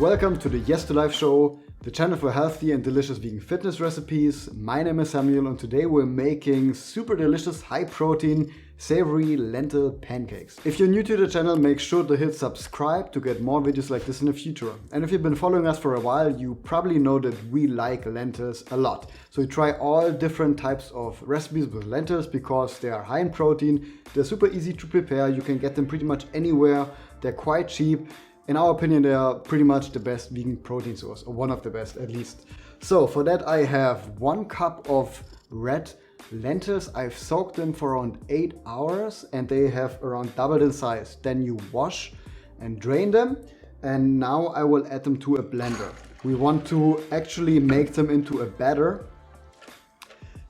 Welcome to the Yes to Life show, the channel for healthy and delicious vegan fitness recipes. My name is Samuel and today we're making super delicious high protein savory lentil pancakes. If you're new to the channel, make sure to hit subscribe to get more videos like this in the future. And if you've been following us for a while, you probably know that we like lentils a lot. So we try all different types of recipes with lentils because they are high in protein, they're super easy to prepare, you can get them pretty much anywhere, they're quite cheap. In our opinion, they are pretty much the best vegan protein source, or one of the best at least. So for that I have 1 cup of red lentils. I've soaked them for around 8 hours and they have around doubled in size. Then you wash and drain them, and now I will add them to a blender. We want to actually make them into a batter,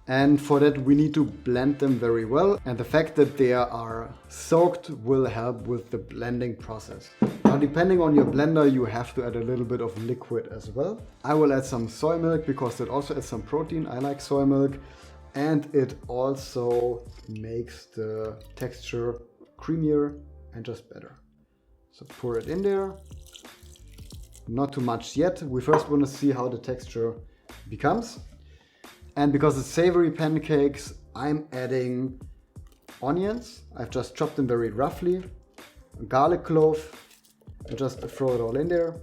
and for that we need to blend them very well, and the fact that they are soaked will help with the blending process. Now depending on your blender you have to add a little bit of liquid as well. I will add some soy milk because that also adds some protein. I like soy milk and it also makes the texture creamier and just better. So pour it in there. Not too much yet. We first want to see how the texture becomes. And because it's savory pancakes, I'm adding onions. I've just chopped them very roughly. A garlic clove, and just throw it all in there.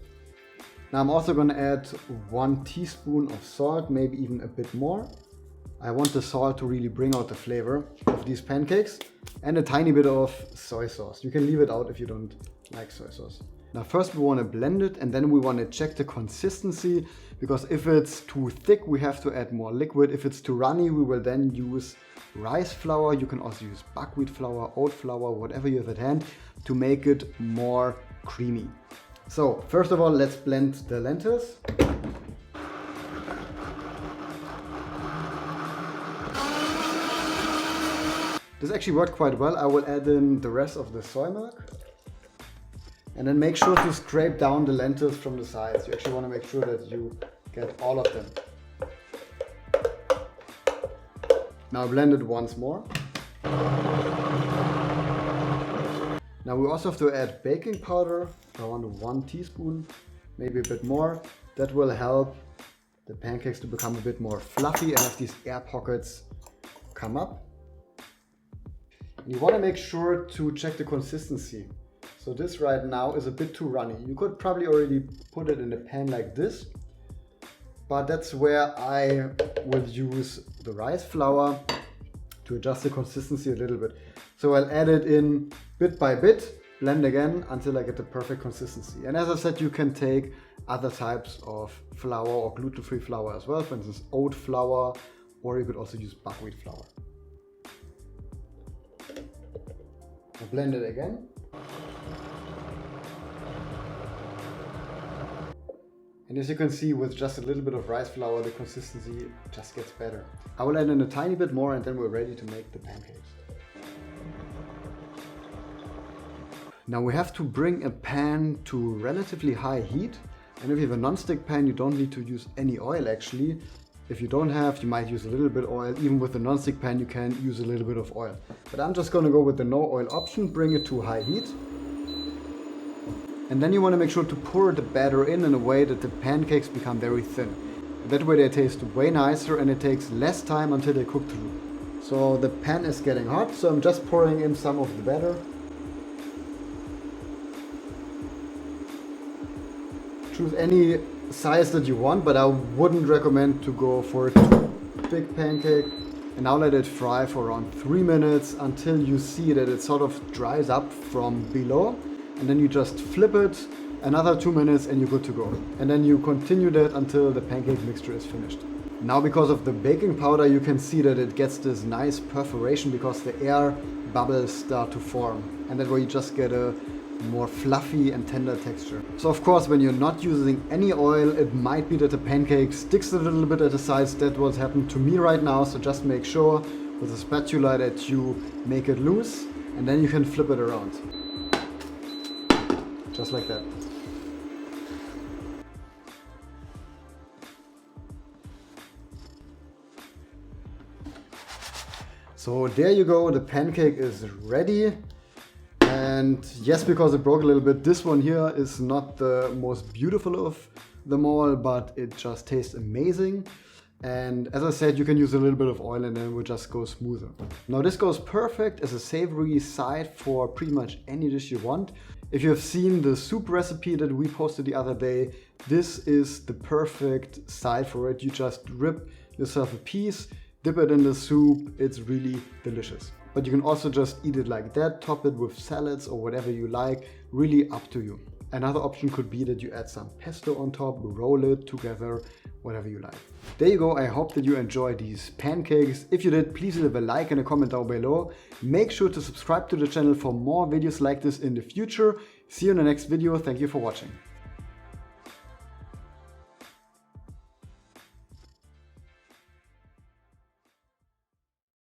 Now I'm also going to add 1 teaspoon of salt, maybe even a bit more. I want the salt to really bring out the flavor of these pancakes, and a tiny bit of soy sauce. You can leave it out if you don't like soy sauce. Now first we want to blend it, and then we want to check the consistency, because if it's too thick we have to add more liquid. If it's too runny we will then use rice flour. You can also use buckwheat flour, oat flour, whatever you have at hand to make it more creamy. So first of all let's blend the lentils. This actually worked quite well. I will add in the rest of the soy milk. And then make sure to scrape down the lentils from the sides. You actually want to make sure that you get all of them. Now blend it once more. Now we also have to add baking powder, around 1 teaspoon, maybe a bit more. That will help the pancakes to become a bit more fluffy and have these air pockets come up. And you want to make sure to check the consistency. So this right now is a bit too runny. You could probably already put it in a pan like this, but that's where I will use the rice flour to adjust the consistency a little bit. So I'll add it in bit by bit, blend again until I get the perfect consistency. And as I said, you can take other types of flour or gluten-free flour as well, for instance oat flour, or you could also use buckwheat flour. I'll blend it again. And as you can see, with just a little bit of rice flour, the consistency just gets better. I will add in a tiny bit more and then we're ready to make the pancakes. Now we have to bring a pan to relatively high heat. And if you have a non-stick pan, you don't need to use any oil actually. If you don't have, you might use a little bit of oil. Even with the non-stick pan, you can use a little bit of oil. But I'm just going to go with the no oil option, bring it to high heat. And then you want to make sure to pour the batter in a way that the pancakes become very thin. That way they taste way nicer and it takes less time until they cook through. So the pan is getting hot, so I'm just pouring in some of the batter. Choose any size that you want, but I wouldn't recommend to go for a too big pancake. And now let it fry for around 3 minutes until you see that it sort of dries up from below. And then you just flip it another 2 minutes and you're good to go. And then you continue that until the pancake mixture is finished. Now because of the baking powder you can see that it gets this nice perforation because the air bubbles start to form. And that way you just get a more fluffy and tender texture. So of course when you're not using any oil, it might be that the pancake sticks a little bit at the sides. That's what's happened to me right now. So just make sure with a spatula that you make it loose and then you can flip it around. Just like that. So there you go, the pancake is ready. And yes, because it broke a little bit, this one here is not the most beautiful of them all, but it just tastes amazing. And as I said, you can use a little bit of oil and then it will just go smoother. Now this goes perfect as a savory side for pretty much any dish you want. If you have seen the soup recipe that we posted the other day, this is the perfect side for it. You just rip yourself a piece, dip it in the soup, it's really delicious. But you can also just eat it like that, top it with salads or whatever you like, really up to you. Another option could be that you add some pesto on top, roll it together, whatever you like. There you go, I hope that you enjoyed these pancakes. If you did, please leave a like and a comment down below. Make sure to subscribe to the channel for more videos like this in the future. See you in the next video, thank you for watching.